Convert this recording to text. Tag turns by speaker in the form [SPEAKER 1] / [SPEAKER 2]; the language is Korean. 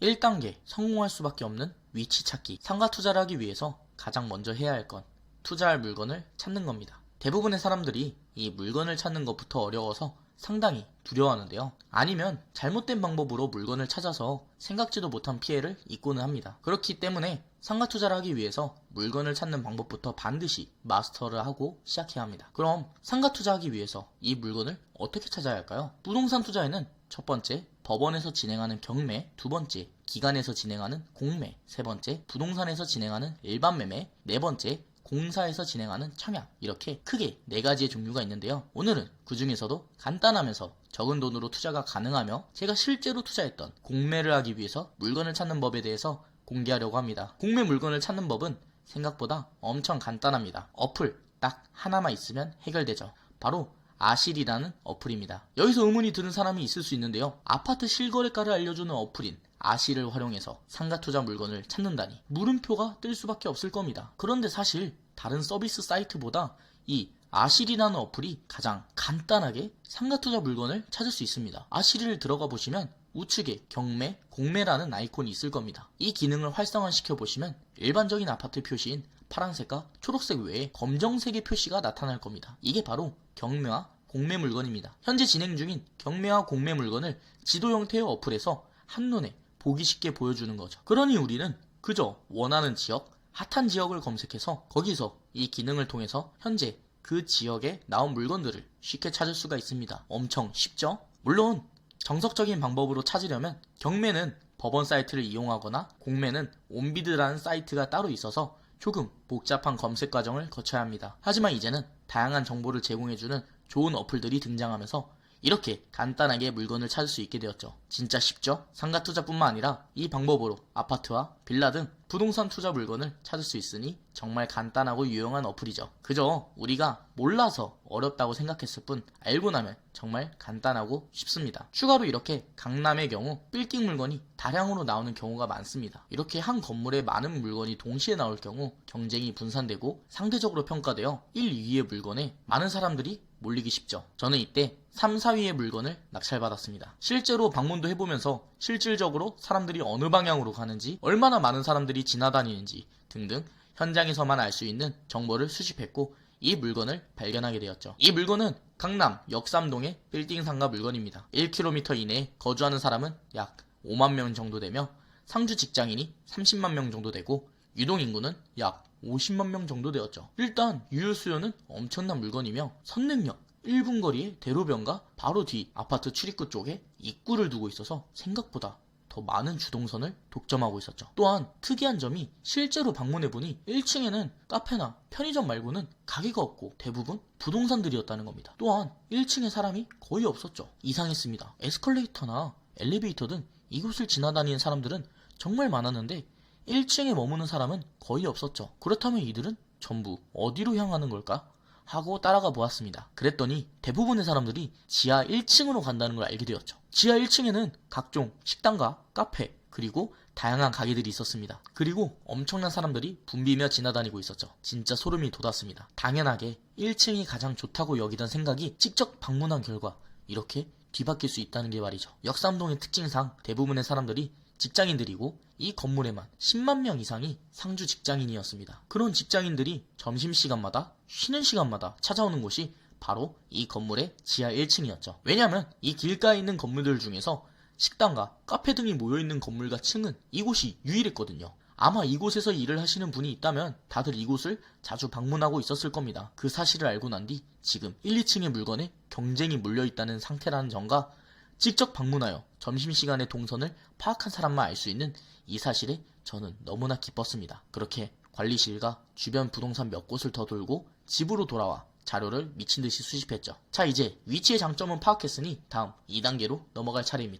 [SPEAKER 1] 1단계 성공할 수밖에 없는 위치 찾기. 상가 투자를 하기 위해서 가장 먼저 해야 할 건 투자할 물건을 찾는 겁니다. 대부분의 사람들이 이 물건을 찾는 것부터 어려워서 상당히 두려워하는데요. 아니면 잘못된 방법으로 물건을 찾아서 생각지도 못한 피해를 입고는 합니다. 그렇기 때문에 상가 투자를 하기 위해서 물건을 찾는 방법부터 반드시 마스터를 하고 시작해야 합니다. 그럼 상가 투자하기 위해서 이 물건을 어떻게 찾아야 할까요? 부동산 투자에는 첫 번째, 법원에서 진행하는 경매, 두 번째, 기관에서 진행하는 공매, 세 번째, 부동산에서 진행하는 일반 매매, 네 번째, 공사에서 진행하는 청약, 이렇게 크게 4가지의 종류가 있는데요. 오늘은 그 중에서도 간단하면서 적은 돈으로 투자가 가능하며 제가 실제로 투자했던 공매를 하기 위해서 물건을 찾는 법에 대해서 공개하려고 합니다. 공매 물건을 찾는 법은 생각보다 엄청 간단합니다. 어플 딱 하나만 있으면 해결되죠. 바로 아실이라는 어플입니다. 여기서 의문이 드는 사람이 있을 수 있는데요. 아파트 실거래가를 알려주는 어플인 아실을 활용해서 상가투자 물건을 찾는다니 물음표가 뜰 수밖에 없을 겁니다. 그런데 사실 다른 서비스 사이트보다 이 아실이라는 어플이 가장 간단하게 상가투자 물건을 찾을 수 있습니다. 아실을 들어가 보시면 우측에 경매, 공매라는 아이콘이 있을 겁니다. 이 기능을 활성화시켜 보시면 일반적인 아파트 표시인 파란색과 초록색 외에 검정색의 표시가 나타날 겁니다. 이게 바로 경매와 공매 물건입니다. 현재 진행 중인 경매와 공매 물건을 지도 형태의 어플에서 한눈에 보기 쉽게 보여주는 거죠. 그러니 우리는 그저 원하는 지역, 핫한 지역을 검색해서 거기서 이 기능을 통해서 현재 그 지역에 나온 물건들을 쉽게 찾을 수가 있습니다. 엄청 쉽죠? 물론 정석적인 방법으로 찾으려면 경매는 법원 사이트를 이용하거나 공매는 온비드라는 사이트가 따로 있어서 조금 복잡한 검색 과정을 거쳐야 합니다. 하지만 이제는 다양한 정보를 제공해주는 좋은 어플들이 등장하면서 이렇게 간단하게 물건을 찾을 수 있게 되었죠. 진짜 쉽죠? 상가 투자뿐만 아니라 이 방법으로 아파트와 빌라 등 부동산 투자 물건을 찾을 수 있으니 정말 간단하고 유용한 어플이죠. 그저 우리가 몰라서 어렵다고 생각했을 뿐 알고 나면 정말 간단하고 쉽습니다. 추가로 이렇게 강남의 경우 빌딩 물건이 다량으로 나오는 경우가 많습니다. 이렇게 한 건물에 많은 물건이 동시에 나올 경우 경쟁이 분산되고 상대적으로 평가되어 1, 2위의 물건에 많은 사람들이 몰리기 쉽죠. 저는 이때 3, 4위의 물건을 낙찰받았습니다. 실제로 방문도 해보면서 실질적으로 사람들이 어느 방향으로 가는지, 얼마나 많은 사람들이 지나다니는지 등등 현장에서만 알 수 있는 정보를 수집했고 이 물건을 발견하게 되었죠. 이 물건은 강남 역삼동의 빌딩 상가 물건입니다. 1km 이내에 거주하는 사람은 약 5만 명 정도 되며 상주 직장인이 30만 명 정도 되고 유동인구는 약 50만 명 정도 되었죠. 일단 유효 수요는 엄청난 물건이며 선릉역 1분 거리의 대로변과 바로 뒤 아파트 출입구 쪽에 입구를 두고 있어서 생각보다 더 많은 주동선을 독점하고 있었죠. 또한 특이한 점이 실제로 방문해보니 1층에는 카페나 편의점 말고는 가게가 없고 대부분 부동산들이었다는 겁니다. 또한 1층에 사람이 거의 없었죠. 이상했습니다. 에스컬레이터나 엘리베이터 등 이곳을 지나다니는 사람들은 정말 많았는데 1층에 머무는 사람은 거의 없었죠. 그렇다면 이들은 전부 어디로 향하는 걸까? 하고 따라가 보았습니다. 그랬더니 대부분의 사람들이 지하 1층으로 간다는 걸 알게 되었죠. 지하 1층에는 각종 식당과 카페 그리고 다양한 가게들이 있었습니다. 그리고 엄청난 사람들이 붐비며 지나다니고 있었죠. 진짜 소름이 돋았습니다. 당연하게 1층이 가장 좋다고 여기던 생각이 직접 방문한 결과 이렇게 뒤바뀔 수 있다는 게 말이죠. 역삼동의 특징상 대부분의 사람들이 직장인들이고 이 건물에만 10만 명 이상이 상주 직장인이었습니다. 그런 직장인들이 점심시간마다 쉬는 시간마다 찾아오는 곳이 바로 이 건물의 지하 1층이었죠. 왜냐하면 이 길가에 있는 건물들 중에서 식당과 카페 등이 모여있는 건물과 층은 이곳이 유일했거든요. 아마 이곳에서 일을 하시는 분이 있다면 다들 이곳을 자주 방문하고 있었을 겁니다. 그 사실을 알고 난 뒤 지금 1, 2층의 물건에 경쟁이 몰려있다는 상태라는 점과 직접 방문하여 점심시간의 동선을 파악한 사람만 알 수 있는 이 사실에 저는 너무나 기뻤습니다. 그렇게 관리실과 주변 부동산 몇 곳을 더 돌고 집으로 돌아와 자료를 미친듯이 수집했죠. 자, 이제 위치의 장점은 파악했으니 다음 2단계로 넘어갈 차례입니다.